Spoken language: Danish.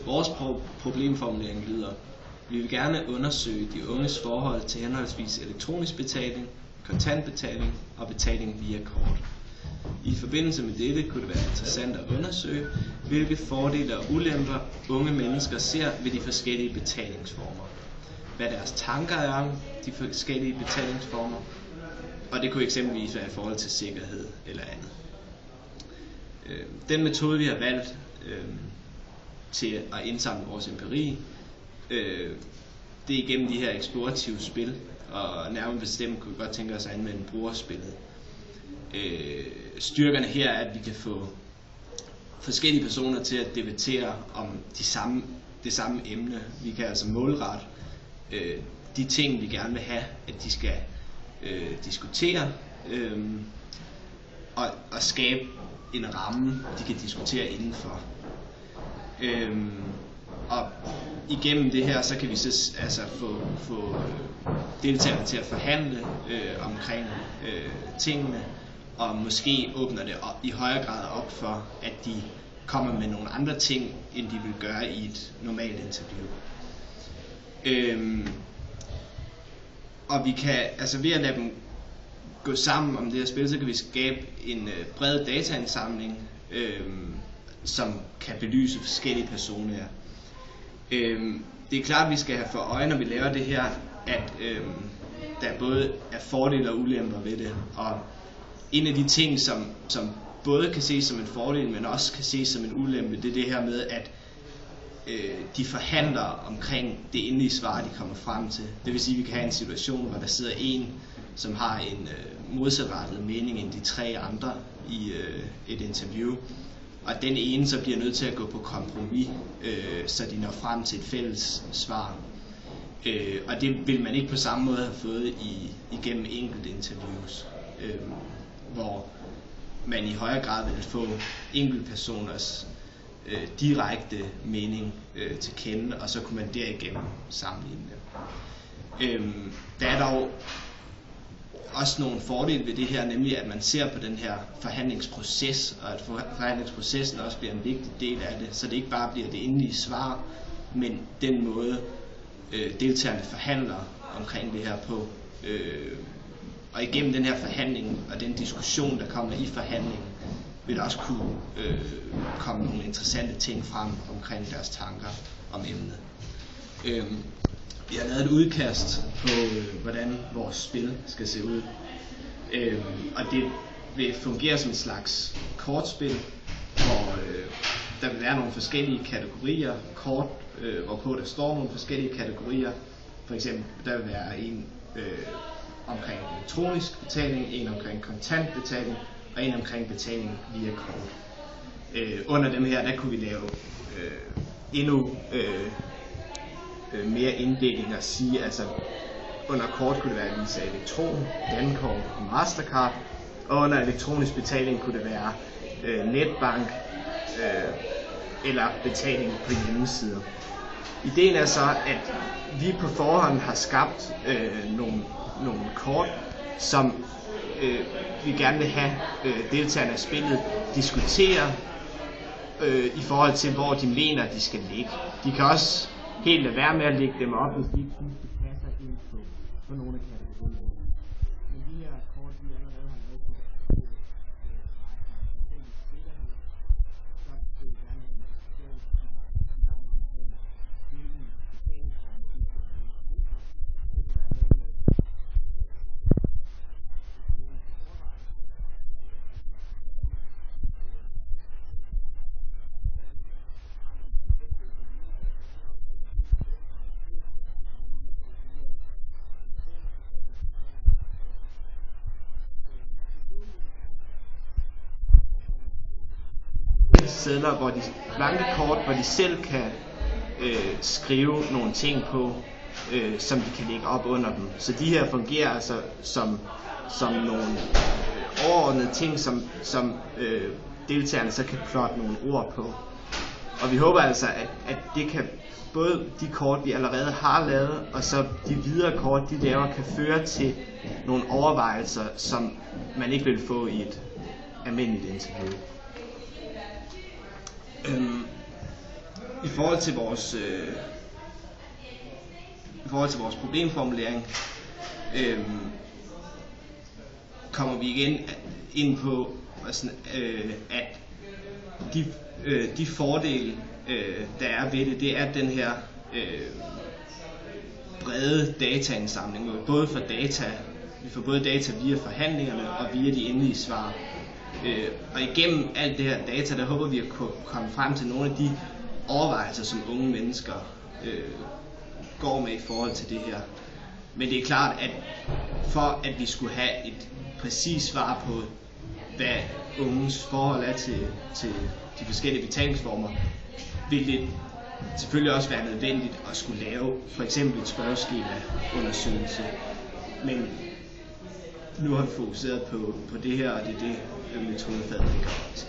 Vores problemformulering lyder: vi vil gerne undersøge de unges forhold til henholdsvis elektronisk betaling, kontantbetaling og betaling via kort. I forbindelse med dette kunne det være interessant at undersøge, hvilke fordele og ulemper unge mennesker ser ved de forskellige betalingsformer, hvad deres tanker er om de forskellige betalingsformer, og det kunne eksempelvis være i forhold til sikkerhed eller andet. Den metode, vi har valgt til at indsamle vores empiri, det er igennem de her eksplorative spil, og nærmere bestemt kunne vi godt tænke os at anvende brugerspillet. Styrkerne her er, at vi kan få forskellige personer til at debattere om det samme emne. Vi kan altså målrette de ting, vi gerne vil have, at de skal diskutere, og skabe en ramme, de kan diskutere indenfor. Og igennem det her, så kan vi så få deltagerne til at forhandle omkring tingene, og måske åbner det i højere grad op for, at de kommer med nogle andre ting, end de vil gøre i et normalt interview. Og vi kan, altså ved at lade dem gå sammen om det her spil, så kan vi skabe en bred dataindsamling, som kan belyse forskellige personer. Det er klart, at vi skal have for øje, når vi laver det her, at der både er fordele og ulemper ved det. Og en af de ting, som både kan ses som en fordel, men også kan ses som en ulempe, det er det her med, at de forhandler omkring det endelige svar, de kommer frem til. Det vil sige, at vi kan have en situation, hvor der sidder en, som har en modsatrettet mening end de tre andre i et interview, og den ene så bliver nødt til at gå på kompromis, så de når frem til et fælles svar. Og det vil man ikke på samme måde have fået igennem enkelte interviews, hvor man i højere grad vil få enkeltpersoners direkte mening til kende, og så kunne man derigennem sammenligne dem. Der er dog også nogle fordele ved det her, nemlig at man ser på den her forhandlingsproces, og at forhandlingsprocessen også bliver en vigtig del af det, så det ikke bare bliver det endelige svar, men den måde deltagerne forhandler omkring det her på. Og igennem den her forhandling og den diskussion, der kommer i forhandlingen, vil der også kunne komme nogle interessante ting frem omkring deres tanker om emnet. Vi har lavet et udkast på, hvordan vores spil skal se ud. Og det vil fungere som et slags kortspil, hvor der vil være nogle forskellige kategorier, kort, hvorpå der står nogle forskellige kategorier. For eksempel, der vil være en omkring elektronisk betaling, en omkring kontantbetaling, og en omkring betaling via kort. Under dem her, der kunne vi lave endnu mere inddeling og sige, altså under kort kunne det være Visa Elektron, Dankort og Mastercard, og under elektronisk betaling kunne det være netbank eller betaling på hjemmesider. Ideen er så, at vi på forhånd har skabt nogle kort, som vi gerne vil have deltagerne af spillet diskutere i forhold til, hvor de mener, de skal ligge. De kan også helt lade være med at lægge dem op, hvis de ikke synes, de passer ind på nogle af kategorierne. Men de her kort, vi allerede har lavet til sedler, hvor de blanke kort, hvor de selv kan skrive nogle ting på, som de kan lægge op under dem. Så de her fungerer altså som nogle overordnede ting, som deltagerne så kan plotte nogle ord på. Og vi håber altså, at det kan både de kort, vi allerede har lavet, og så de videre kort, de laver, kan føre til nogle overvejelser, som man ikke vil få i et almindeligt interview. i forhold til vores problemformulering kommer vi igen ind på, at de fordele, der er ved det er den her brede dataindsamling, hvor vi får både data via forhandlingerne og via de endelige svar. Og igennem alt det her data, der håber vi at kunne komme frem til nogle af de overvejelser, som unge mennesker går med i forhold til det her. Men det er klart, at for at vi skulle have et præcist svar på, hvad unges forhold er til de forskellige betalingsformer, vil det selvfølgelig også være nødvendigt at skulle lave for eksempel et spørgeskema-undersøgelse. Men nu har vi fokuseret på det her, og det er det, metodefaget ligger op til.